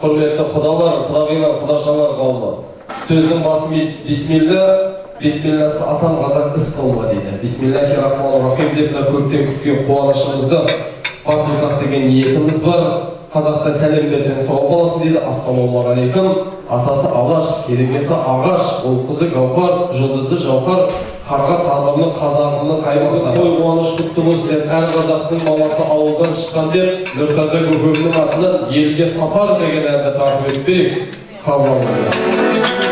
Құрметті құдалар, құдағилар, құдашалар қауымы. Сөздің басы бисмилла, бисмилласы атам қазақ іс қылма дейді. Бисмиллахи-рахмани-рахим деп көптен күткен қуанышымызды басымызақ деген ниетіміз бар. Қазақта сәлем берсең сауап боласың дейді. Ассалаумағалейкум. Атасы Алаш, керегесі ағаш, ол қызы гауһар, жұлдызы жауһар, қарға тамырының қазағының қаймақтары. Той қуаныш құтты болсын деп әр қазақтың баласы ауылдан шыққан деп Нұртаза көкемнің атынан елге сапар деген әнді тартып өтпейік. Қабыл алыңыздар.